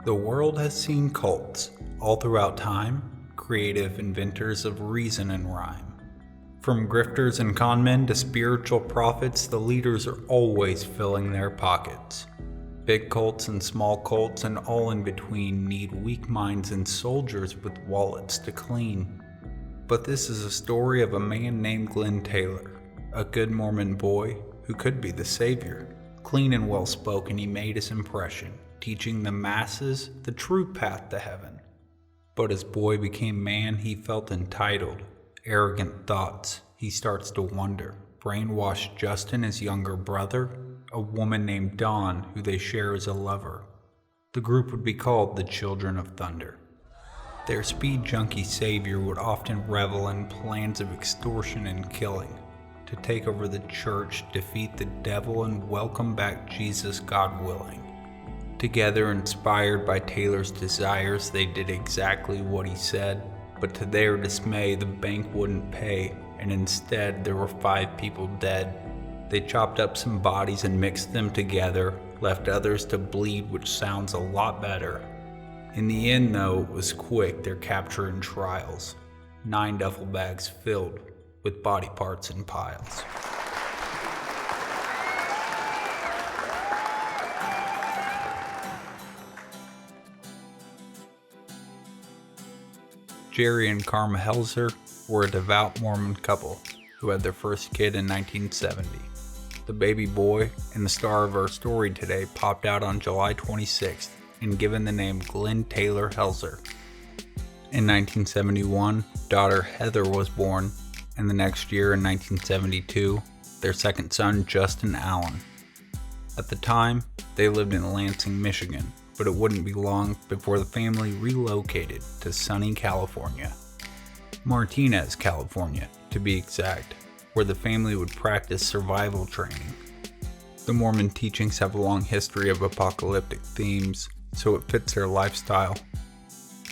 The world has seen cults all throughout time, creative inventors of reason and rhyme. From grifters and conmen to spiritual prophets, the leaders are always filling their pockets. Big cults and small cults and all in between need weak minds and soldiers with wallets to clean. But this is a story of a man named Glenn Taylor, a good Mormon boy who could be the savior. Clean and well-spoken, he made his impression, teaching the masses the true path to heaven. But as boy became man, he felt entitled. Arrogant thoughts, he starts to wonder. Brainwashed Justin, his younger brother, a woman named Dawn, who they share as a lover. The group would be called the Children of Thunder. Their speed junkie savior would often revel in plans of extortion and killing, to take over the church, defeat the devil, and welcome back Jesus, God willing. Together, inspired by Taylor's desires, they did exactly what he said, but to their dismay, the bank wouldn't pay, and instead there were 5 people dead. They chopped up some bodies and mixed them together, left others to bleed, which sounds a lot better. In the end, though, it was quick, their capture and trials. 9 duffel bags filled with body parts in piles. Jerry and Karma Helzer were a devout Mormon couple who had their first kid in 1970. The baby boy and the star of our story today popped out on July 26th and given the name Glenn Taylor Helzer. In 1971, daughter Heather was born, and the next year in 1972, their second son Justin Allen. At the time, they lived in Lansing, Michigan, but it wouldn't be long before the family relocated to sunny California. Martinez, California, to be exact, where the family would practice survival training. The Mormon teachings have a long history of apocalyptic themes, so it fits their lifestyle.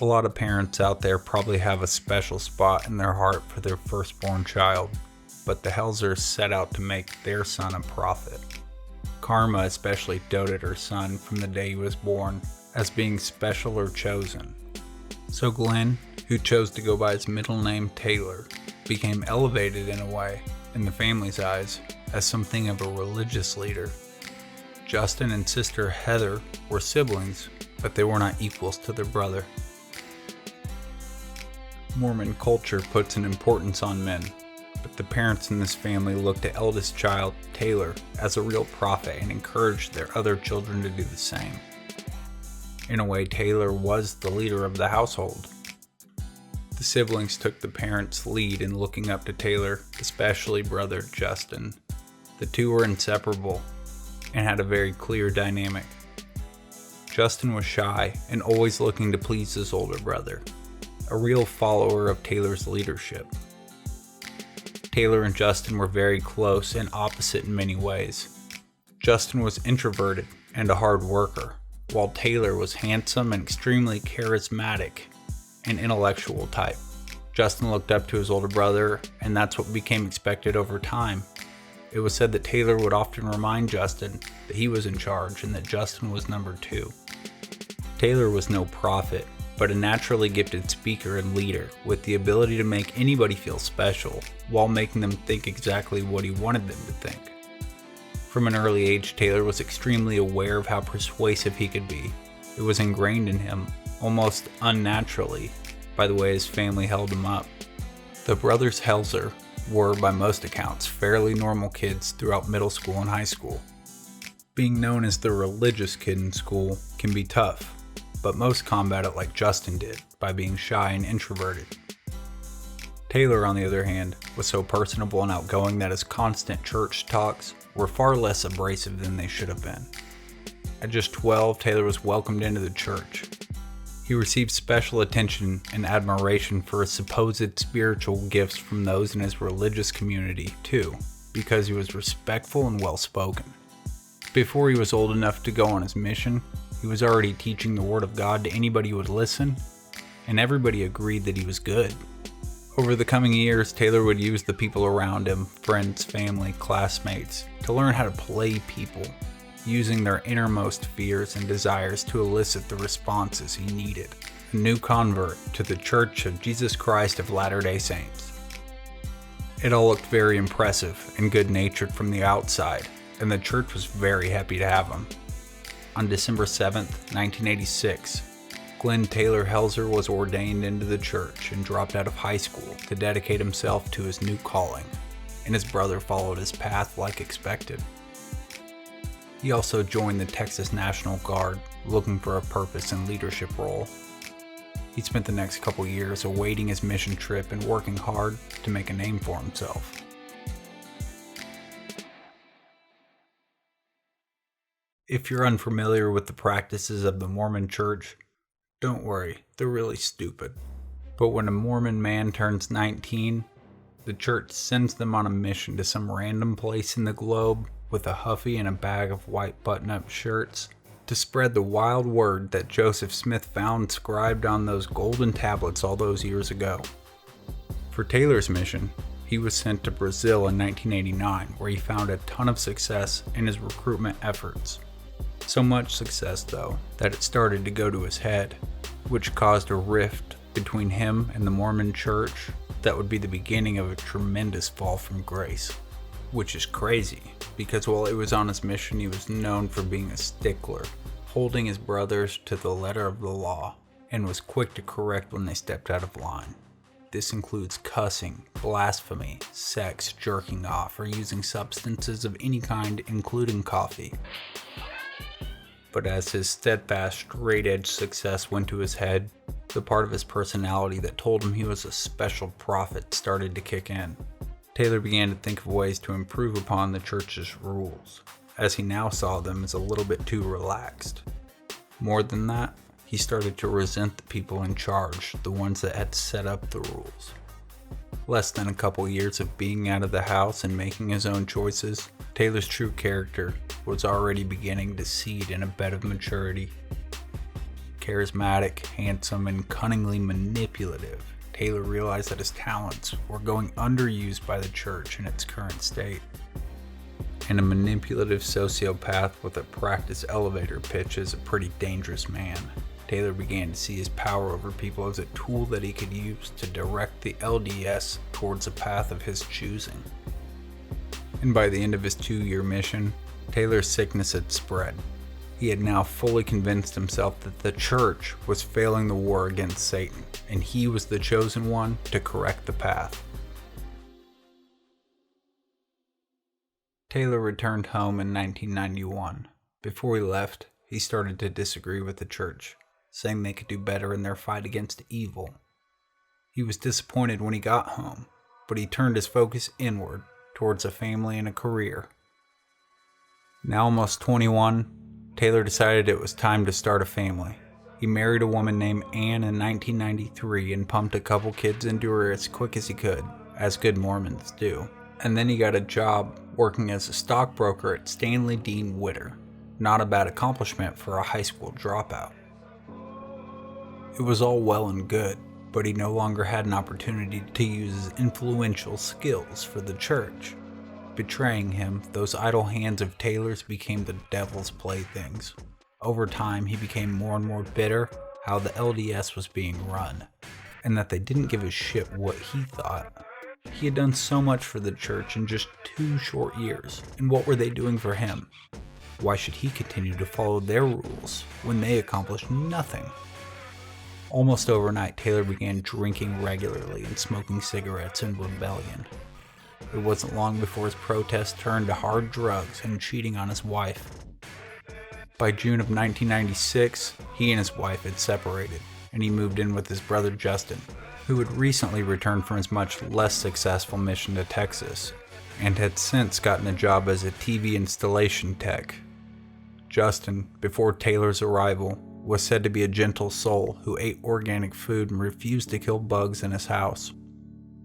A lot of parents out there probably have a special spot in their heart for their firstborn child, but the Helzers set out to make their son a prophet. Karma especially doted her son from the day he was born as being special or chosen. So Glenn, who chose to go by his middle name Taylor, became elevated in a way, in the family's eyes, as something of a religious leader. Justin and sister Heather were siblings, but they were not equals to their brother. Mormon culture puts an importance on men, but the parents in this family looked to eldest child, Taylor, as a real prophet and encouraged their other children to do the same. In a way, Taylor was the leader of the household. The siblings took the parents' lead in looking up to Taylor, especially brother Justin. The two were inseparable and had a very clear dynamic. Justin was shy and always looking to please his older brother, a real follower of Taylor's leadership. Taylor and Justin were very close and opposite in many ways. Justin was introverted and a hard worker, while Taylor was handsome and extremely charismatic, an intellectual type. Justin looked up to his older brother, and that's what became expected over time. It was said that Taylor would often remind Justin that he was in charge and that Justin was number 2. Taylor was no prophet, but a naturally gifted speaker and leader with the ability to make anybody feel special while making them think exactly what he wanted them to think. From an early age, Taylor was extremely aware of how persuasive he could be. It was ingrained in him, almost unnaturally, by the way his family held him up. The brothers Helzer were, by most accounts, fairly normal kids throughout middle school and high school. Being known as the religious kid in school can be tough, but most combat it like Justin did, by being shy and introverted. Taylor, on the other hand, was so personable and outgoing that his constant church talks were far less abrasive than they should have been. At just 12, Taylor was welcomed into the church. He received special attention and admiration for his supposed spiritual gifts from those in his religious community, too, because he was respectful and well-spoken. Before he was old enough to go on his mission, he was already teaching the Word of God to anybody who would listen, and everybody agreed that he was good. Over the coming years, Taylor would use the people around him, friends, family, classmates, to learn how to play people. using their innermost fears and desires to elicit the responses he needed. A new convert to the Church of Jesus Christ of Latter-day Saints. It all looked very impressive and good-natured from the outside, and the church was very happy to have him. On December 7th, 1986, Glenn Taylor Helzer was ordained into the church and dropped out of high school to dedicate himself to his new calling, and his brother followed his path like expected. He also joined the Texas National Guard, looking for a purpose and leadership role. He spent the next couple years awaiting his mission trip and working hard to make a name for himself. If you're unfamiliar with the practices of the Mormon Church, don't worry, they're really stupid. But when a Mormon man turns 19, the church sends them on a mission to some random place in the globe with a huffy and a bag of white button-up shirts to spread the wild word that Joseph Smith found inscribed on those golden tablets all those years ago. For Taylor's mission, he was sent to Brazil in 1989, where he found a ton of success in his recruitment efforts. So much success, though, that it started to go to his head, which caused a rift between him and the Mormon Church that would be the beginning of a tremendous fall from grace. Which is crazy, because while he was on his mission, he was known for being a stickler, holding his brothers to the letter of the law, and was quick to correct when they stepped out of line. This includes cussing, blasphemy, sex, jerking off, or using substances of any kind, including coffee. But as his steadfast, straight-edge success went to his head, the part of his personality that told him he was a special prophet started to kick in. Taylor began to think of ways to improve upon the church's rules, as he now saw them as a little bit too relaxed. More than that, he started to resent the people in charge, the ones that had set up the rules. Less than a couple years of being out of the house and making his own choices, Taylor's true character was already beginning to seed in a bed of maturity. Charismatic, handsome, and cunningly manipulative, Taylor realized that his talents were going underused by the church in its current state. And a manipulative sociopath with a practice elevator pitch is a pretty dangerous man. Taylor began to see his power over people as a tool that he could use to direct the LDS towards a path of his choosing. And by the end of his 2-year mission, Taylor's sickness had spread. He had now fully convinced himself that the church was failing the war against Satan, and he was the chosen one to correct the path. Taylor returned home in 1991. Before he left, he started to disagree with the church, saying they could do better in their fight against evil. He was disappointed when he got home, but he turned his focus inward towards a family and a career. Now almost 21, Taylor decided it was time to start a family. He married a woman named Anne in 1993 and pumped a couple kids into her as quick as he could, as good Mormons do. And then he got a job working as a stockbroker at Stanley Dean Witter. Not a bad accomplishment for a high school dropout. It was all well and good, but he no longer had an opportunity to use his influential skills for the church. Betraying him, those idle hands of Taylor's became the devil's playthings. Over time, he became more and more bitter how the LDS was being run, and that they didn't give a shit what he thought. He had done so much for the church in just 2 short years, and what were they doing for him? Why should he continue to follow their rules when they accomplished nothing? Almost overnight, Taylor began drinking regularly and smoking cigarettes in rebellion. It wasn't long before his protest turned to hard drugs and cheating on his wife. By June of 1996, he and his wife had separated, and he moved in with his brother Justin, who had recently returned from his much less successful mission to Texas, and had since gotten a job as a TV installation tech. Justin, before Taylor's arrival, was said to be a gentle soul who ate organic food and refused to kill bugs in his house.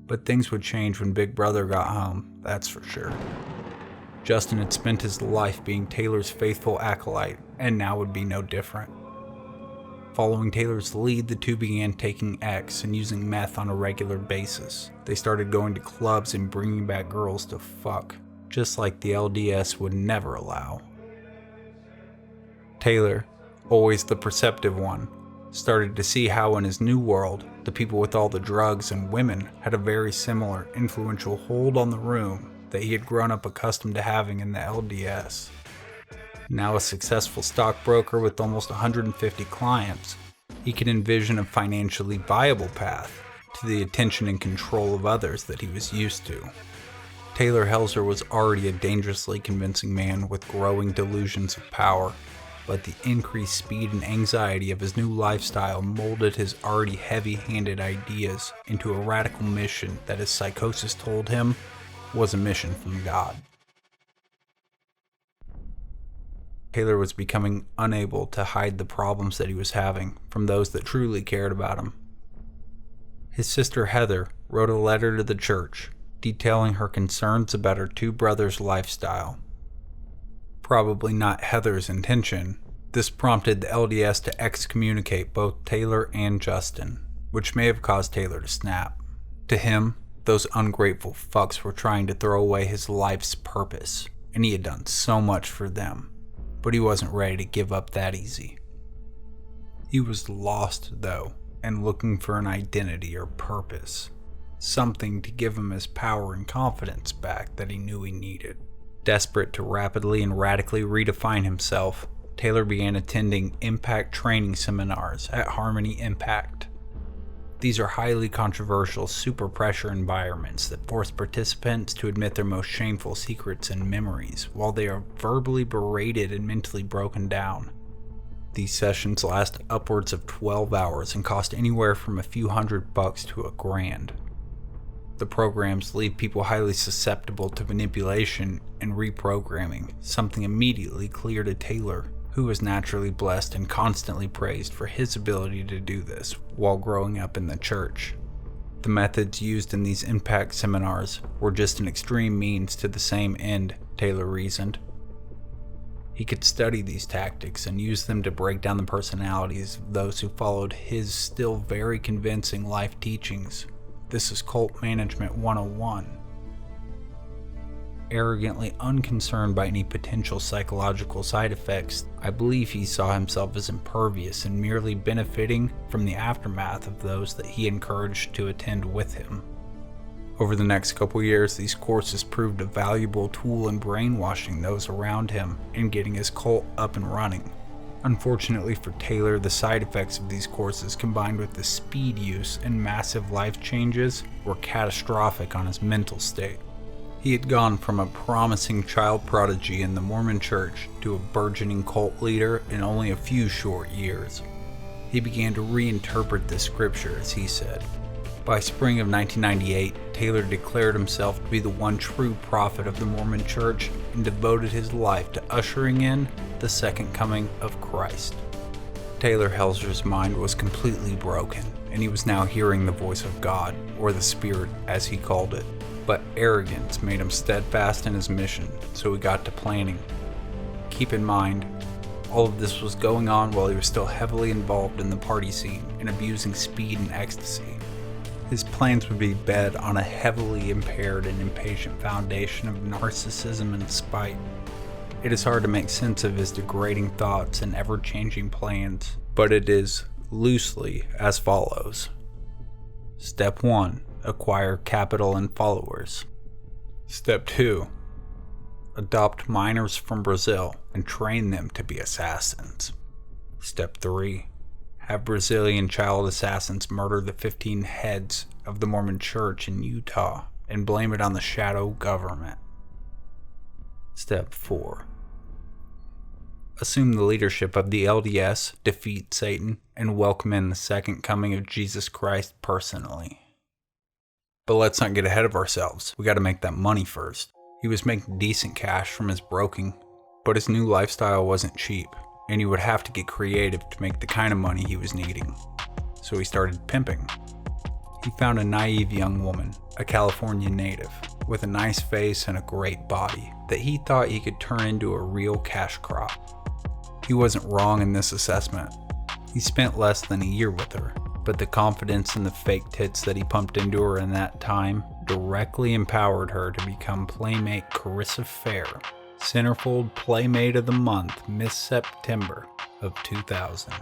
But things would change when Big Brother got home, that's for sure. Justin had spent his life being Taylor's faithful acolyte, and now would be no different. Following Taylor's lead, the two began taking X and using meth on a regular basis. They started going to clubs and bringing back girls to fuck, just like the LDS would never allow. Taylor, always the perceptive one, started to see how in his new world, the people with all the drugs and women had a very similar influential hold on the room that he had grown up accustomed to having in the LDS. Now a successful stockbroker with almost 150 clients, he could envision a financially viable path to the attention and control of others that he was used to. Taylor Helzer was already a dangerously convincing man with growing delusions of power, but the increased speed and anxiety of his new lifestyle molded his already heavy-handed ideas into a radical mission that his psychosis told him was a mission from God. Taylor was becoming unable to hide the problems that he was having from those that truly cared about him. His sister Heather wrote a letter to the church detailing her concerns about her two brothers' lifestyle. Probably not Heather's intention, this prompted the LDS to excommunicate both Taylor and Justin, which may have caused Taylor to snap. To him, those ungrateful fucks were trying to throw away his life's purpose, and he had done so much for them, but he wasn't ready to give up that easy. He was lost, though, and looking for an identity or purpose, something to give him his power and confidence back that he knew he needed. Desperate to rapidly and radically redefine himself, Taylor began attending impact training seminars at Harmony Impact. These are highly controversial super pressure environments that force participants to admit their most shameful secrets and memories while they are verbally berated and mentally broken down. These sessions last upwards of 12 hours and cost anywhere from a few $100 to $1,000. The programs leave people highly susceptible to manipulation and reprogramming, something immediately clear to Taylor, who was naturally blessed and constantly praised for his ability to do this while growing up in the church. The methods used in these impact seminars were just an extreme means to the same end, Taylor reasoned. He could study these tactics and use them to break down the personalities of those who followed his still very convincing life teachings. This is Cult Management 101. Arrogantly unconcerned by any potential psychological side effects, I believe he saw himself as impervious and merely benefiting from the aftermath of those that he encouraged to attend with him. Over the next couple years, these courses proved a valuable tool in brainwashing those around him and getting his cult up and running. Unfortunately for Taylor, the side effects of these courses combined with the speed use and massive life changes were catastrophic on his mental state. He had gone from a promising child prodigy in the Mormon church to a burgeoning cult leader in only a few short years. He began to reinterpret the scripture, as he said. By spring of 1998, Taylor declared himself to be the one true prophet of the Mormon church and devoted his life to ushering in the second coming of Christ. Taylor Helzer's mind was completely broken, and he was now hearing the voice of God, or the Spirit as he called it. But arrogance made him steadfast in his mission, so he got to planning. Keep in mind, all of this was going on while he was still heavily involved in the party scene and abusing speed and ecstasy. His plans would be bed on a heavily impaired and impatient foundation of narcissism and spite. It is hard to make sense of his degrading thoughts and ever-changing plans, but it is loosely as follows. Step 1. Acquire capital and followers. Step 2. Adopt minors from Brazil and train them to be assassins. Step 3. Have Brazilian child assassins murder the 15 heads of the Mormon church in Utah and blame it on the shadow government. Step 4. Assume the leadership of the LDS, defeat Satan, and welcome in the second coming of Jesus Christ personally. But let's not get ahead of ourselves. We gotta make that money first. He was making decent cash from his broking, but his new lifestyle wasn't cheap, and he would have to get creative to make the kind of money he was needing. So he started pimping. He found a naive young woman, a California native, with a nice face and a great body that he thought he could turn into a real cash crop. He wasn't wrong in this assessment. He spent less than a year with her, but the confidence and the fake tits that he pumped into her in that time directly empowered her to become playmate Carissa Fair, Centerfold Playmate of the Month, Miss September of 2000.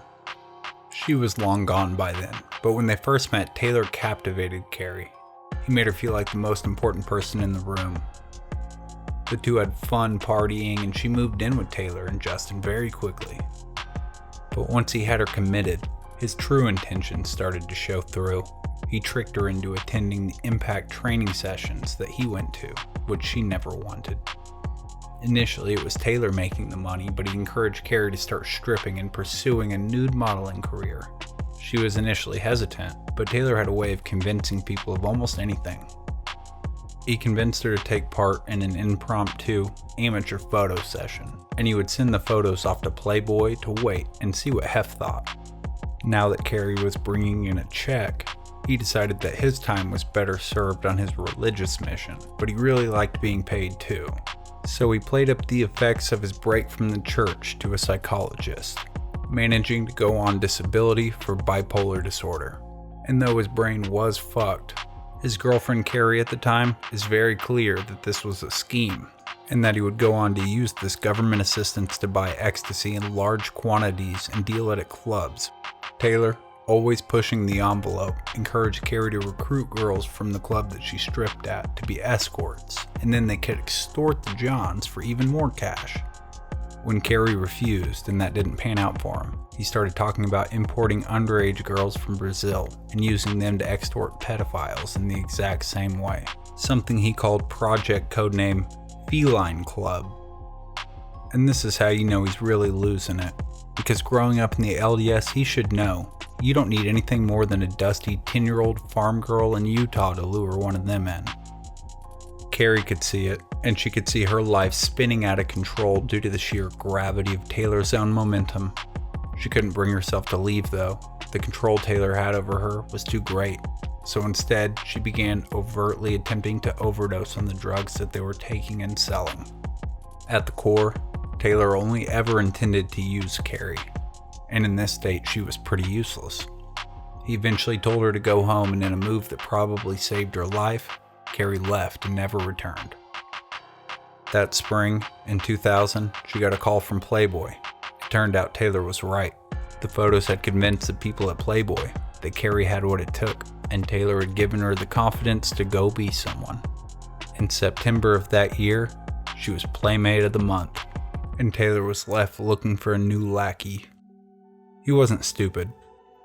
She was long gone by then, but when they first met, Taylor captivated Carrie. He made her feel like the most important person in the room. The two had fun partying, and she moved in with Taylor and Justin very quickly. But once he had her committed, his true intentions started to show through. He tricked her into attending the impact training sessions that he went to, which she never wanted. Initially, it was Taylor making the money, but he encouraged Carrie to start stripping and pursuing a nude modeling career. She was initially hesitant, but Taylor had a way of convincing people of almost anything. He convinced her to take part in an impromptu amateur photo session, and he would send the photos off to Playboy to wait and see what Hef thought. Now that Carrie was bringing in a check, he decided that his time was better served on his religious mission, but he really liked being paid too. So he played up the effects of his break from the church to a psychologist, managing to go on disability for bipolar disorder. And though his brain was fucked, his girlfriend Carrie at the time is very clear that this was a scheme, and that he would go on to use this government assistance to buy ecstasy in large quantities and deal it at clubs. Taylor, always pushing the envelope, encouraged Carrie to recruit girls from the club that she stripped at to be escorts, and then they could extort the Johns for even more cash. When Carrie refused and that didn't pan out for him, he started talking about importing underage girls from Brazil and using them to extort pedophiles in the exact same way, something he called Project Codename Feline Club. And this is how you know he's really losing it, because growing up in the LDS, he should know you don't need anything more than a dusty 10-year-old farm girl in Utah to lure one of them in. Carrie could see it, and she could see her life spinning out of control due to the sheer gravity of Taylor's own momentum. She couldn't bring herself to leave though. The control Taylor had over her was too great. So instead, she began overtly attempting to overdose on the drugs that they were taking and selling. At the core, Taylor only ever intended to use Carrie, and in this state she was pretty useless. He eventually told her to go home, and in a move that probably saved her life, Carrie left and never returned. That spring, in 2000, she got a call from Playboy. It turned out Taylor was right. The photos had convinced the people at Playboy that Carrie had what it took, and Taylor had given her the confidence to go be someone. In September of that year, she was Playmate of the Month, and Taylor was left looking for a new lackey. He wasn't stupid.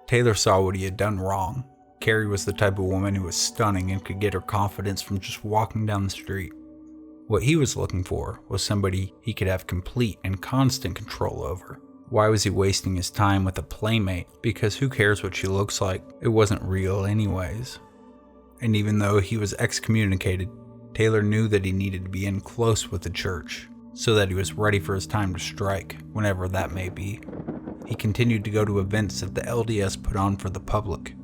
Taylor saw what he had done wrong. Carrie was the type of woman who was stunning and could get her confidence from just walking down the street. What he was looking for was somebody he could have complete and constant control over. Why was he wasting his time with a playmate? Because who cares what she looks like? It wasn't real anyways. And even though he was excommunicated, Taylor knew that he needed to be in close with the church, so that he was ready for his time to strike, whenever that may be. He continued to go to events that the LDS put on for the public.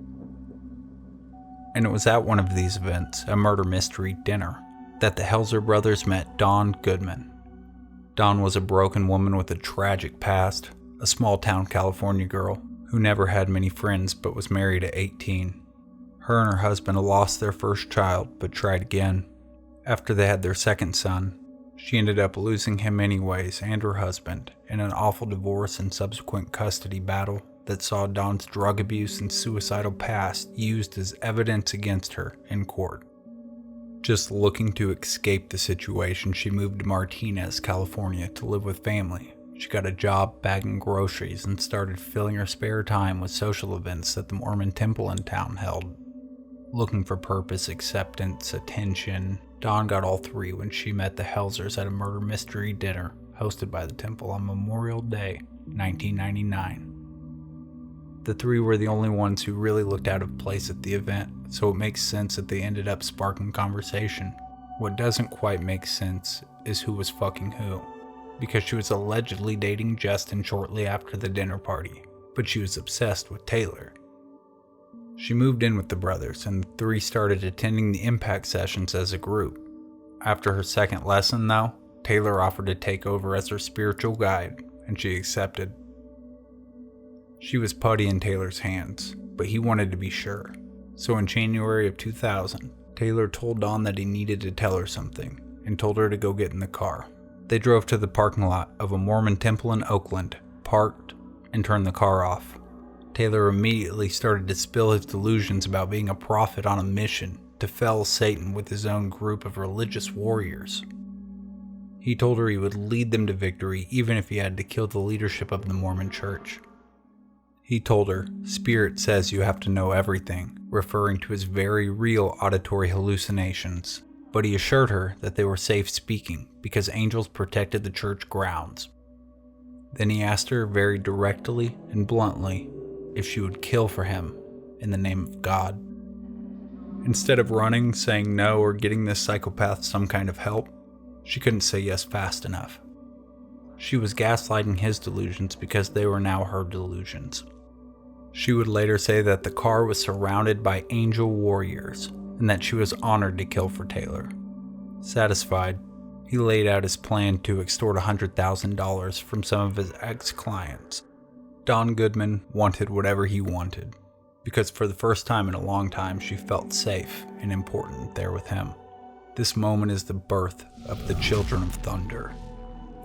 And it was at one of these events, a murder mystery dinner, that the Helzer brothers met Dawn Goodman. Dawn was a broken woman with a tragic past, a small-town California girl who never had many friends but was married at 18. Her and her husband lost their first child but tried again. After they had their second son, she ended up losing him anyways and her husband in an awful divorce and subsequent custody battle that saw Dawn's drug abuse and suicidal past used as evidence against her in court. Just looking to escape the situation, she moved to Martinez, California to live with family. She got a job bagging groceries and started filling her spare time with social events that the Mormon temple in town held. Looking for purpose, acceptance, attention, Dawn got all three when she met the Helzers at a murder mystery dinner hosted by the temple on Memorial Day, 1999. The three were the only ones who really looked out of place at the event, so it makes sense that they ended up sparking conversation. What doesn't quite make sense is who was fucking who, because she was allegedly dating Justin shortly after the dinner party, but she was obsessed with Taylor. She moved in with the brothers, and the three started attending the impact sessions as a group. After her second lesson, though, Taylor offered to take over as her spiritual guide, and she accepted. She was putty in Taylor's hands, but he wanted to be sure. So in January of 2000, Taylor told Dawn that he needed to tell her something, and told her to go get in the car. They drove to the parking lot of a Mormon temple in Oakland, parked, and turned the car off. Taylor immediately started to spill his delusions about being a prophet on a mission to fell Satan with his own group of religious warriors. He told her he would lead them to victory even if he had to kill the leadership of the Mormon church. He told her, "Spirit says you have to know everything," referring to his very real auditory hallucinations, but he assured her that they were safe speaking because angels protected the church grounds. Then he asked her very directly and bluntly if she would kill for him in the name of God. Instead of running, saying no, or getting this psychopath some kind of help, she couldn't say yes fast enough. She was gaslighting his delusions because they were now her delusions. She would later say that the car was surrounded by angel warriors and that she was honored to kill for Taylor. Satisfied, he laid out his plan to extort $100,000 from some of his ex-clients. Don Goodman wanted whatever he wanted, because for the first time in a long time she felt safe and important there with him. This moment is the birth of the Children of Thunder,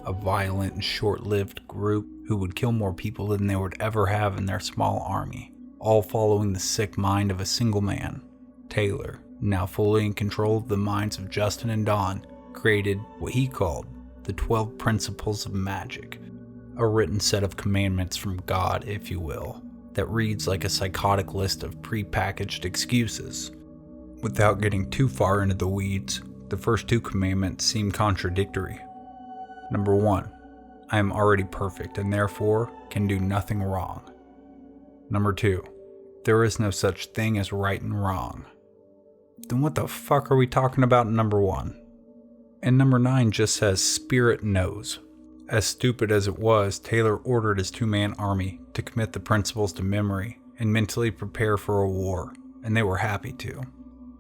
a violent and short-lived group who would kill more people than they would ever have in their small army, all following the sick mind of a single man. Taylor, now fully in control of the minds of Justin and Don, created what he called the 12 Principles of Magic, a written set of commandments from God, if you will, that reads like a psychotic list of pre-packaged excuses. Without getting too far into the weeds, the first two commandments seem contradictory. Number 1, I am already perfect and therefore can do nothing wrong. Number 2, there is no such thing as right and wrong. Then what the fuck are we talking about in number 1? And number 9 just says Spirit knows. As stupid as it was, Taylor ordered his two-man army to commit the principles to memory and mentally prepare for a war, and they were happy to.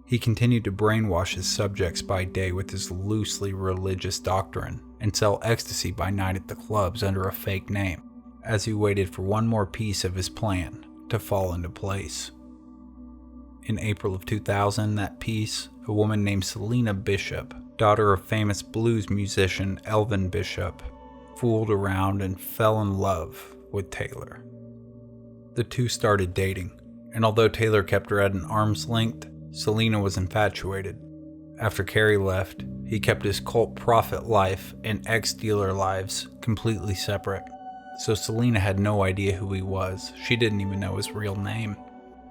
He continued to brainwash his subjects by day with his loosely religious doctrine and sell ecstasy by night at the clubs under a fake name, as he waited for one more piece of his plan to fall into place. In April of 2000, that piece, a woman named Selena Bishop, daughter of famous blues musician Elvin Bishop, fooled around and fell in love with Taylor. The two started dating, and although Taylor kept her at an arm's length, Selena was infatuated. After Carrie left, he kept his cult prophet life and ex-dealer lives completely separate, so Selena had no idea who he was. She didn't even know his real name.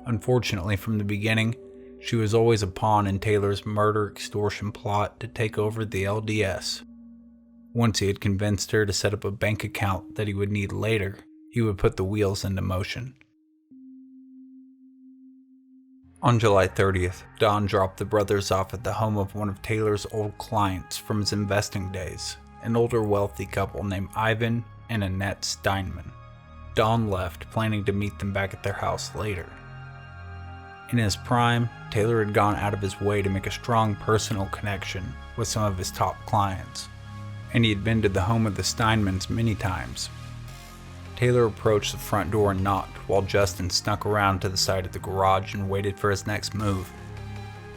Unfortunately, from the beginning, she was always a pawn in Taylor's murder extortion plot to take over the LDS. Once he had convinced her to set up a bank account that he would need later, he would put the wheels into motion. On July 30th, Don dropped the brothers off at the home of one of Taylor's old clients from his investing days, an older wealthy couple named Ivan and Annette Steinman. Don left, planning to meet them back at their house later. In his prime, Taylor had gone out of his way to make a strong personal connection with some of his top clients, and he had been to the home of the Steinmans many times. Taylor approached the front door and knocked while Justin snuck around to the side of the garage and waited for his next move.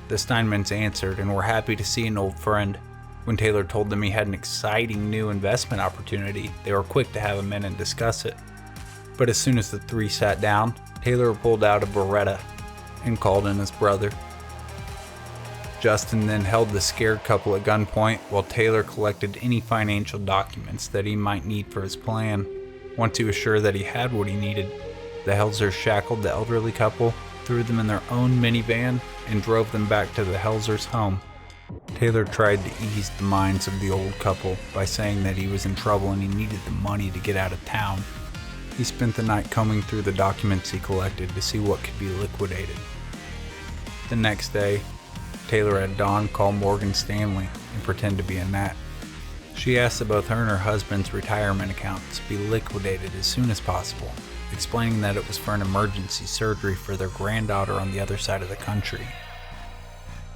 The Steinmans answered and were happy to see an old friend. When Taylor told them he had an exciting new investment opportunity, they were quick to have him in and discuss it. But as soon as the three sat down, Taylor pulled out a Beretta and called in his brother. Justin then held the scared couple at gunpoint while Taylor collected any financial documents that he might need for his plan. Once he was sure that he had what he needed, the Helzers shackled the elderly couple, threw them in their own minivan, and drove them back to the Helzers' home. Taylor tried to ease the minds of the old couple by saying that he was in trouble and he needed the money to get out of town. He spent the night combing through the documents he collected to see what could be liquidated. The next day, Taylor had Dawn call Morgan Stanley and pretend to be Annette. She asked that both her and her husband's retirement accounts be liquidated as soon as possible, explaining that it was for an emergency surgery for their granddaughter on the other side of the country.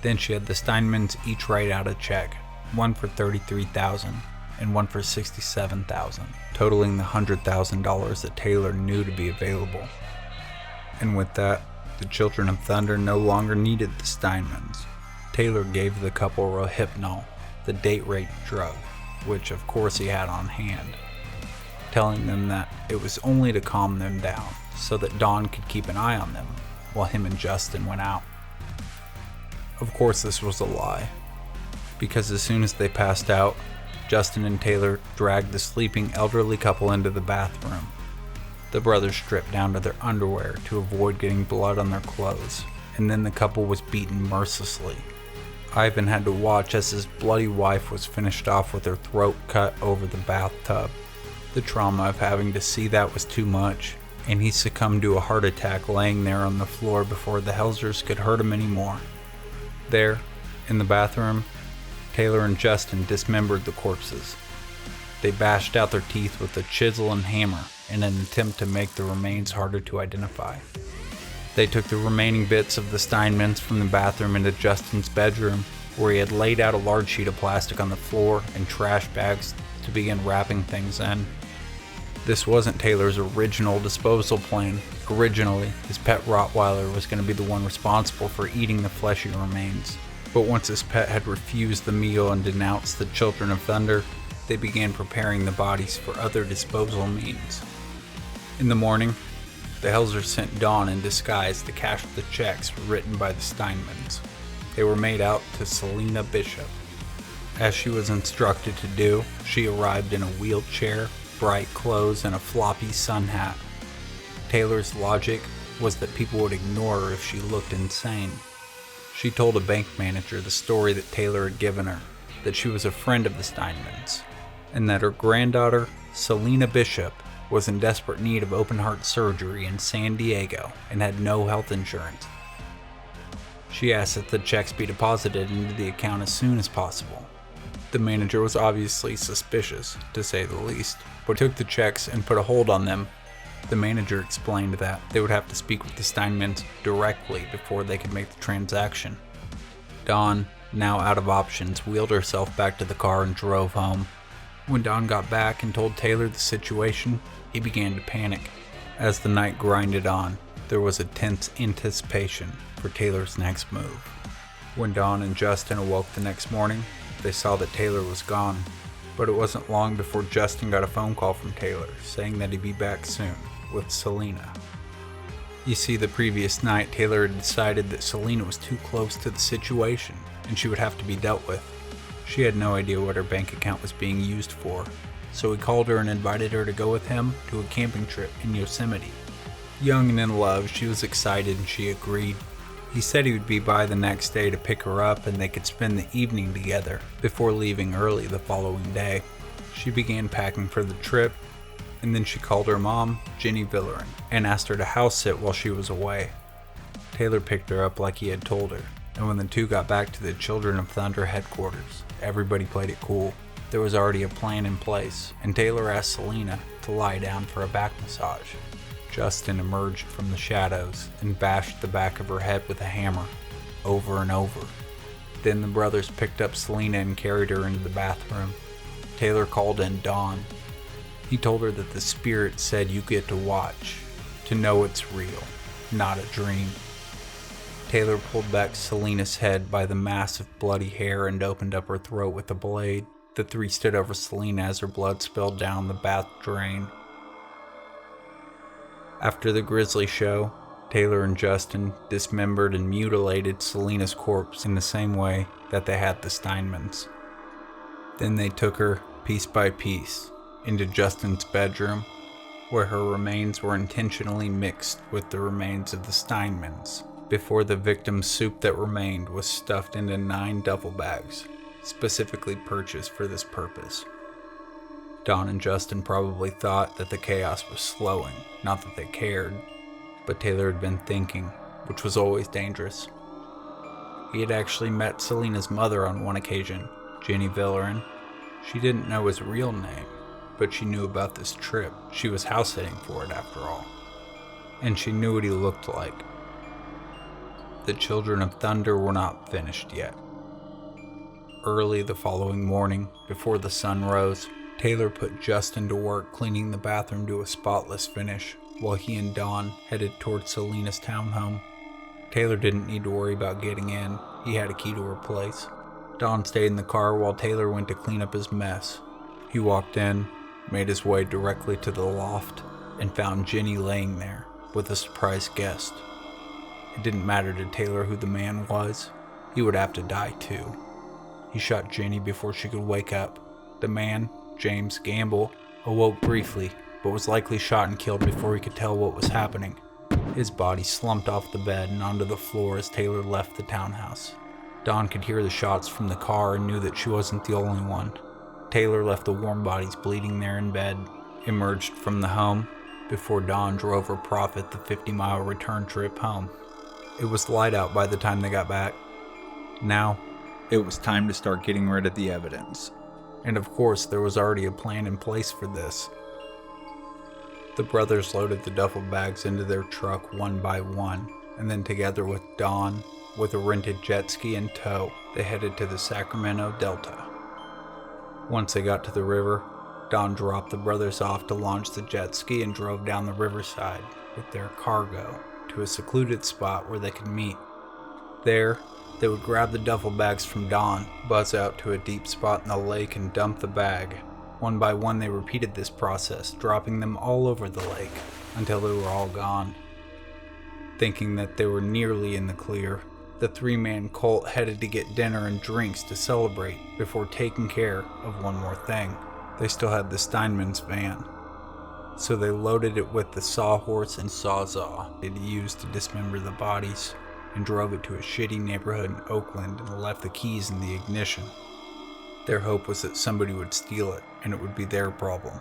Then she had the Steinmans each write out a check, one for $33,000 and one for $67,000, totaling the $100,000 that Taylor knew to be available. And with that, the Children of Thunder no longer needed the Steinmans. Taylor gave the couple Rohypnol, the date-rape drug, which of course he had on hand, telling them that it was only to calm them down so that Dawn could keep an eye on them while him and Justin went out. Of course this was a lie, because as soon as they passed out, Justin and Taylor dragged the sleeping elderly couple into the bathroom. The brothers stripped down to their underwear to avoid getting blood on their clothes, and then the couple was beaten mercilessly. Ivan had to watch as his bloody wife was finished off with her throat cut over the bathtub. The trauma of having to see that was too much, and he succumbed to a heart attack laying there on the floor before the Helsers could hurt him anymore. There, in the bathroom, Taylor and Justin dismembered the corpses. They bashed out their teeth with a chisel and hammer in an attempt to make the remains harder to identify. They took the remaining bits of the Steinmans from the bathroom into Justin's bedroom, where he had laid out a large sheet of plastic on the floor and trash bags to begin wrapping things in. This wasn't Taylor's original disposal plan. Originally, his pet Rottweiler was going to be the one responsible for eating the fleshy remains. But once his pet had refused the meal and denounced the Children of Thunder, they began preparing the bodies for other disposal means. In the morning, the Helsers sent Dawn in disguise to cash the checks written by the Steinmans. They were made out to Selena Bishop. As she was instructed to do, she arrived in a wheelchair, bright clothes, and a floppy sun hat. Taylor's logic was that people would ignore her if she looked insane. She told a bank manager the story that Taylor had given her, that she was a friend of the Steinmans, and that her granddaughter, Selena Bishop, was in desperate need of open-heart surgery in San Diego and had no health insurance. She asked that the checks be deposited into the account as soon as possible. The manager was obviously suspicious, to say the least, but took the checks and put a hold on them. The manager explained that they would have to speak with the Steinmans directly before they could make the transaction. Dawn, now out of options, wheeled herself back to the car and drove home. When Dawn got back and told Taylor the situation, he began to panic. As the night grinded on, there was a tense anticipation for Taylor's next move. When Dawn and Justin awoke the next morning, they saw that Taylor was gone. But it wasn't long before Justin got a phone call from Taylor saying that he'd be back soon with Selena. You see, the previous night, Taylor had decided that Selena was too close to the situation and she would have to be dealt with. She had no idea what her bank account was being used for, so he called her and invited her to go with him to a camping trip in Yosemite. Young and in love, she was excited and she agreed. He said he would be by the next day to pick her up and they could spend the evening together before leaving early the following day. She began packing for the trip, and then she called her mom, Jenny Villerin, and asked her to house sit while she was away. Taylor picked her up like he had told her, and when the two got back to the Children of Thunder headquarters, everybody played it cool. There was already a plan in place, and Taylor asked Selena to lie down for a back massage. Justin emerged from the shadows and bashed the back of her head with a hammer, over and over. Then the brothers picked up Selena and carried her into the bathroom. Taylor called in Dawn. He told her that the spirit said you get to watch, to know it's real, not a dream. Taylor pulled back Selena's head by the mass of bloody hair and opened up her throat with a blade. The three stood over Selena as her blood spilled down the bath drain. After the grisly show, Taylor and Justin dismembered and mutilated Selena's corpse in the same way that they had the Steinmans. Then they took her, piece by piece, into Justin's bedroom, where her remains were intentionally mixed with the remains of the Steinmans, before the victim's soup that remained was stuffed into 9 duffel bags, specifically purchased for this purpose. Dawn and Justin probably thought that the chaos was slowing, not that they cared, but Taylor had been thinking, which was always dangerous. He had actually met Selena's mother on one occasion, Jenny Villerin. She didn't know his real name, but she knew about this trip. She was house sitting for it after all. And she knew what he looked like. The Children of Thunder were not finished yet. Early the following morning, before the sun rose, Taylor put Justin to work cleaning the bathroom to a spotless finish, while he and Dawn headed towards Selena's townhome. Taylor didn't need to worry about getting in. He had a key to her place. Dawn stayed in the car while Taylor went to clean up his mess. He walked in, made his way directly to the loft, and found Ginny laying there with a surprise guest. It didn't matter to Taylor who the man was. He would have to die too. He shot Ginny before she could wake up. The man, James Gamble, awoke briefly, but was likely shot and killed before he could tell what was happening. His body slumped off the bed and onto the floor as Taylor left the townhouse. Dawn could hear the shots from the car and knew that she wasn't the only one. Taylor left the warm bodies bleeding there in bed, emerged from the home, before Dawn drove her Prophet the 50-mile return trip home. It was light out by the time they got back. Now, it was time to start getting rid of the evidence. And of course, there was already a plan in place for this. The brothers loaded the duffel bags into their truck one by one, and then together with Dawn, with a rented jet ski in tow, they headed to the Sacramento Delta. Once they got to the river, Dawn dropped the brothers off to launch the jet ski and drove down the riverside with their cargo to a secluded spot where they could meet. There, they would grab the duffel bags from Dawn, buzz out to a deep spot in the lake, and dump the bag. One by one, they repeated this process, dropping them all over the lake until they were all gone. Thinking that they were nearly in the clear, the three-man cult headed to get dinner and drinks to celebrate before taking care of one more thing. They still had the Steinman's van, so they loaded it with the sawhorse and sawzall they'd used to dismember the bodies, and drove it to a shitty neighborhood in Oakland and left the keys in the ignition. Their hope was that somebody would steal it, and it would be their problem.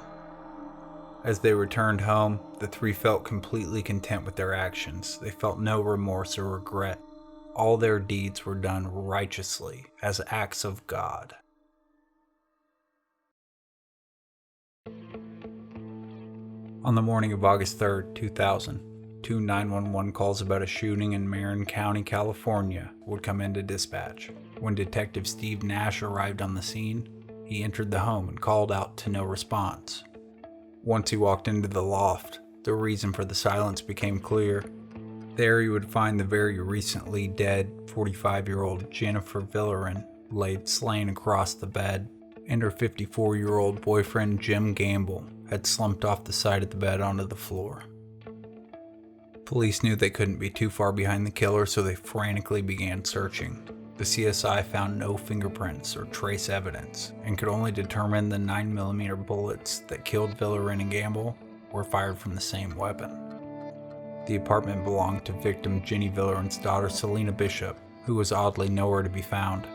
As they returned home, the three felt completely content with their actions. They felt no remorse or regret. All their deeds were done righteously as acts of God. On the morning of August 3rd, 2000, two 911 calls about a shooting in Marin County, California would come into dispatch. When Detective Steve Nash arrived on the scene, he entered the home and called out to no response. Once he walked into the loft, the reason for the silence became clear. There he would find the very recently dead 45-year-old Jennifer Villerin laid slain across the bed, and her 54-year-old boyfriend Jim Gamble had slumped off the side of the bed onto the floor. Police knew they couldn't be too far behind the killer, so they frantically began searching. The CSI found no fingerprints or trace evidence, and could only determine the 9mm bullets that killed Villerin and Gamble were fired from the same weapon. The apartment belonged to victim Ginny Villerin's daughter Selena Bishop, who was oddly nowhere to be found.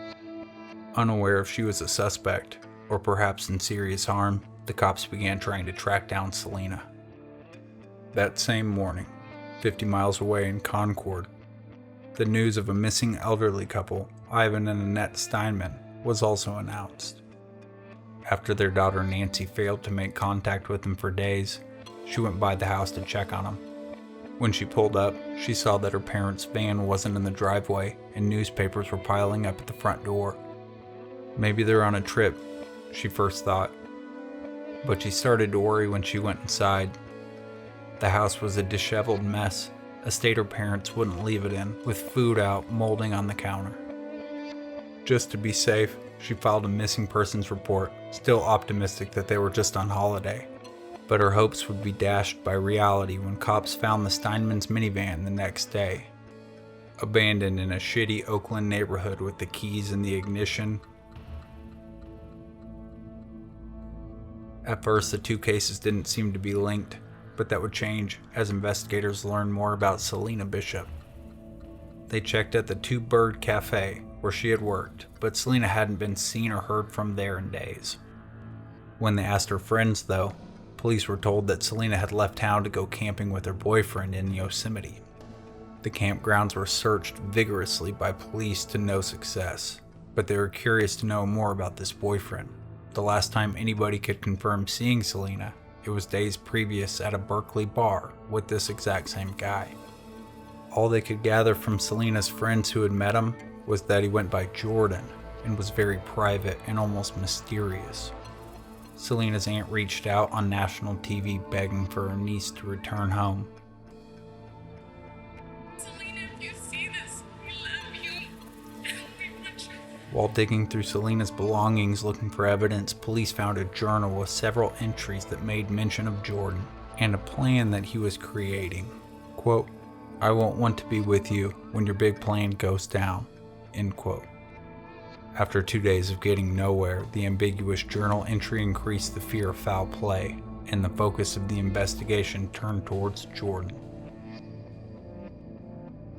Unaware if she was a suspect, or perhaps in serious harm, the cops began trying to track down Selena. That same morning, 50 miles away in Concord, the news of a missing elderly couple, Ivan and Annette Steinman, was also announced. After their daughter Nancy failed to make contact with them for days, she went by the house to check on them. When she pulled up, she saw that her parents' van wasn't in the driveway and newspapers were piling up at the front door. Maybe they're on a trip, she first thought, but she started to worry when she went inside. The house was a disheveled mess, a state her parents wouldn't leave it in, with food out molding on the counter. Just to be safe, she filed a missing persons report, still optimistic that they were just on holiday. But her hopes would be dashed by reality when cops found the Steinman's minivan the next day, abandoned in a shitty Oakland neighborhood with the keys in the ignition. At first, the two cases didn't seem to be linked, but that would change as investigators learned more about Selena Bishop. They checked at the Two Bird Cafe where she had worked, but Selena hadn't been seen or heard from there in days. When they asked her friends, though, police were told that Selena had left town to go camping with her boyfriend in Yosemite. The campgrounds were searched vigorously by police to no success, but they were curious to know more about this boyfriend. The last time anybody could confirm seeing Selena, it was days previous at a Berkeley bar with this exact same guy. All they could gather from Selena's friends who had met him was that he went by Jordan and was very private and almost mysterious. Selena's aunt reached out on national TV begging for her niece to return home. Selena, if you see this, we love you. We want you. While digging through Selena's belongings looking for evidence, police found a journal with several entries that made mention of Jordan and a plan that he was creating. Quote, "I won't want to be with you when your big plan goes down." End quote. After 2 days of getting nowhere, the ambiguous journal entry increased the fear of foul play, and the focus of the investigation turned towards Jordan.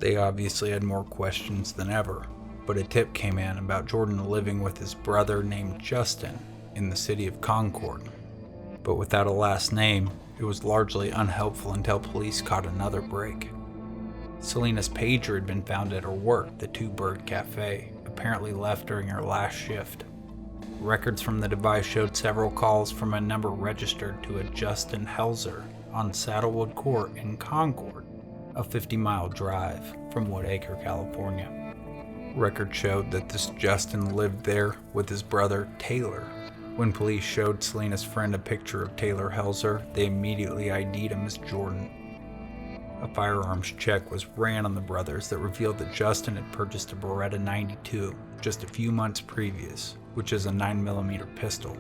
They obviously had more questions than ever, but a tip came in about Jordan living with his brother named Justin in the city of Concord. But without a last name, it was largely unhelpful until police caught another break. Selena's pager had been found at her work, the Two Bird Cafe, apparently left during her last shift. Records from the device showed several calls from a number registered to a Justin Helzer on Saddlewood Court in Concord, a 50-mile drive from Woodacre, California. Records showed that this Justin lived there with his brother Taylor. When police showed Selena's friend a picture of Taylor Helzer, they immediately ID'd him as Jordan. A firearms check was ran on the brothers that revealed that Justin had purchased a Beretta 92 just a few months previous, which is a 9mm pistol.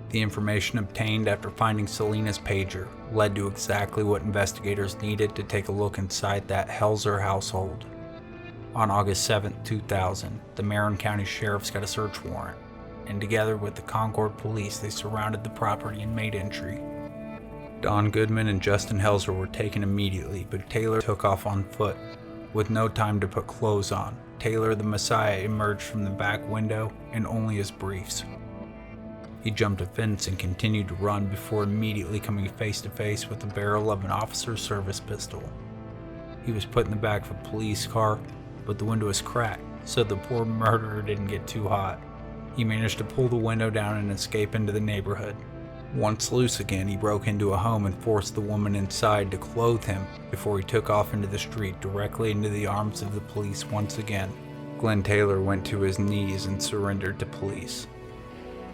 The information obtained after finding Selena's pager led to exactly what investigators needed to take a look inside that Helzer household. On August 7, 2000, the Marin County Sheriff's got a search warrant, and together with the Concord police, they surrounded the property and made entry. Don Goodman and Justin Helzer were taken immediately, but Taylor took off on foot. With no time to put clothes on, Taylor the Messiah emerged from the back window in only his briefs. He jumped a fence and continued to run before immediately coming face to face with the barrel of an officer's service pistol. He was put in the back of a police car, but the window was cracked, so the poor murderer didn't get too hot. He managed to pull the window down and escape into the neighborhood. Once loose again, he broke into a home and forced the woman inside to clothe him before he took off into the street directly into the arms of the police once again. Glenn Taylor went to his knees and surrendered to police.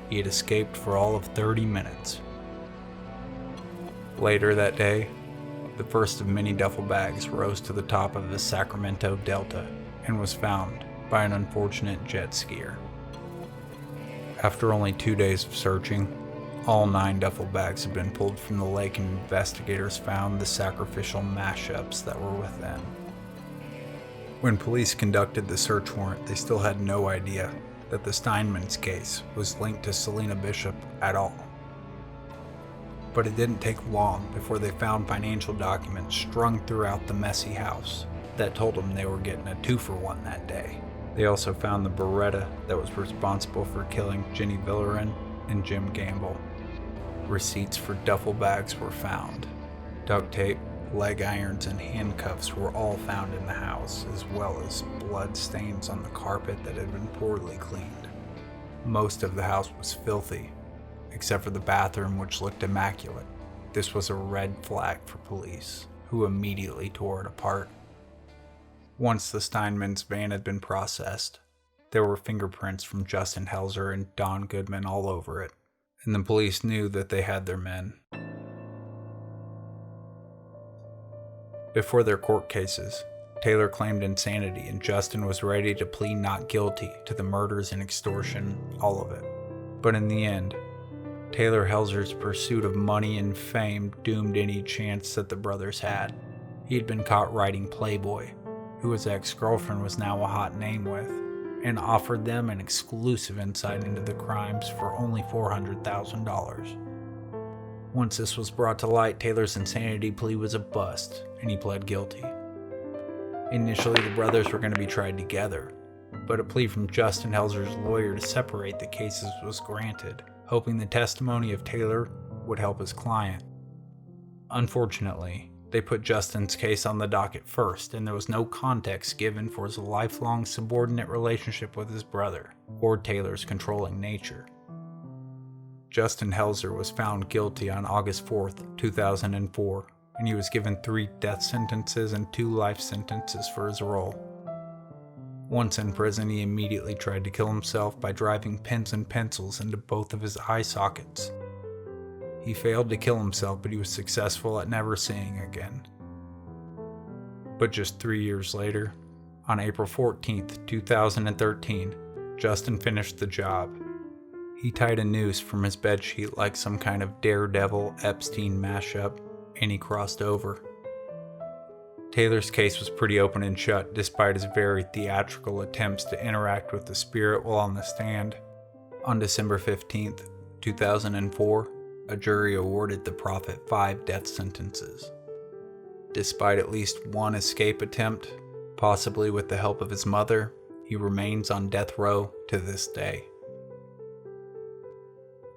He had escaped for all of 30 minutes. Later that day, the first of many duffel bags rose to the top of the Sacramento Delta and was found by an unfortunate jet skier. After only 2 days of searching, all 9 duffel bags had been pulled from the lake, and investigators found the sacrificial mashups that were within. When police conducted the search warrant, they still had no idea that the Steinman's case was linked to Selena Bishop at all. But it didn't take long before they found financial documents strung throughout the messy house that told them they were getting a 2-for-1 that day. They also found the Beretta that was responsible for killing Jenny Villerin and Jim Gamble. Receipts for duffel bags were found. Duct tape, leg irons, and handcuffs were all found in the house, as well as blood stains on the carpet that had been poorly cleaned. Most of the house was filthy, except for the bathroom, which looked immaculate. This was a red flag for police, who immediately tore it apart. Once the Steinman's van had been processed, there were fingerprints from Justin Helzer and Don Goodman all over it, and the police knew that they had their men. Before their court cases, Taylor claimed insanity and Justin was ready to plead not guilty to the murders and extortion, all of it. But in the end, Taylor Helzer's pursuit of money and fame doomed any chance that the brothers had. He had been caught writing Playboy, who his ex-girlfriend was now a hot name with, and offered them an exclusive insight into the crimes for only $400,000. Once this was brought to light, Taylor's insanity plea was a bust, and he pled guilty. Initially, the brothers were going to be tried together, but a plea from Justin Helzer's lawyer to separate the cases was granted, hoping the testimony of Taylor would help his client. Unfortunately, they put Justin's case on the docket first, and there was no context given for his lifelong subordinate relationship with his brother, or Taylor's controlling nature. Justin Helzer was found guilty on August 4th, 2004, and he was given 3 death sentences and 2 life sentences for his role. Once in prison, he immediately tried to kill himself by driving pens and pencils into both of his eye sockets. He failed to kill himself, but he was successful at never seeing again. But just 3 years later, on April 14th, 2013, Justin finished the job. He tied a noose from his bedsheet like some kind of Daredevil Epstein mashup, and he crossed over. Taylor's case was pretty open and shut despite his very theatrical attempts to interact with the spirit while on the stand. On December 15th, 2004, a jury awarded the prophet 5 death sentences. Despite at least one escape attempt, possibly with the help of his mother, he remains on death row to this day.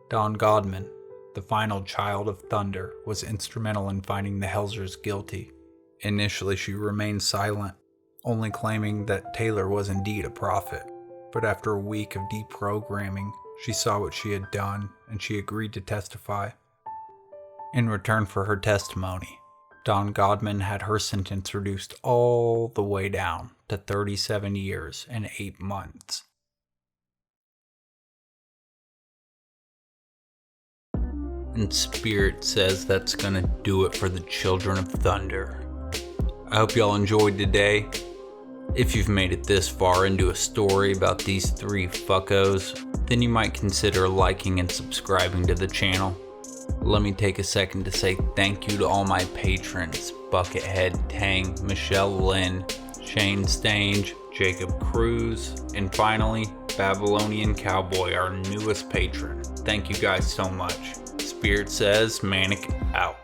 Dawn Godman, the final child of Thunder, was instrumental in finding the Helsers guilty. Initially, she remained silent, only claiming that Taylor was indeed a prophet. But after a week of deprogramming, she saw what she had done and she agreed to testify. In return for her testimony, Dawn Godman had her sentence reduced all the way down to 37 years and 8 months. And Spirit says that's gonna do it for the Children of Thunder. I hope y'all enjoyed today. If you've made it this far into a story about these 3 fuckos, then you might consider liking and subscribing to the channel. Let me take a second to say thank you to all my patrons: Buckethead, Tang, Michelle Lynn, Shane Stange, Jacob Cruz, and finally, Babylonian Cowboy, our newest patron. Thank you guys so much. Spirit says, Manic out.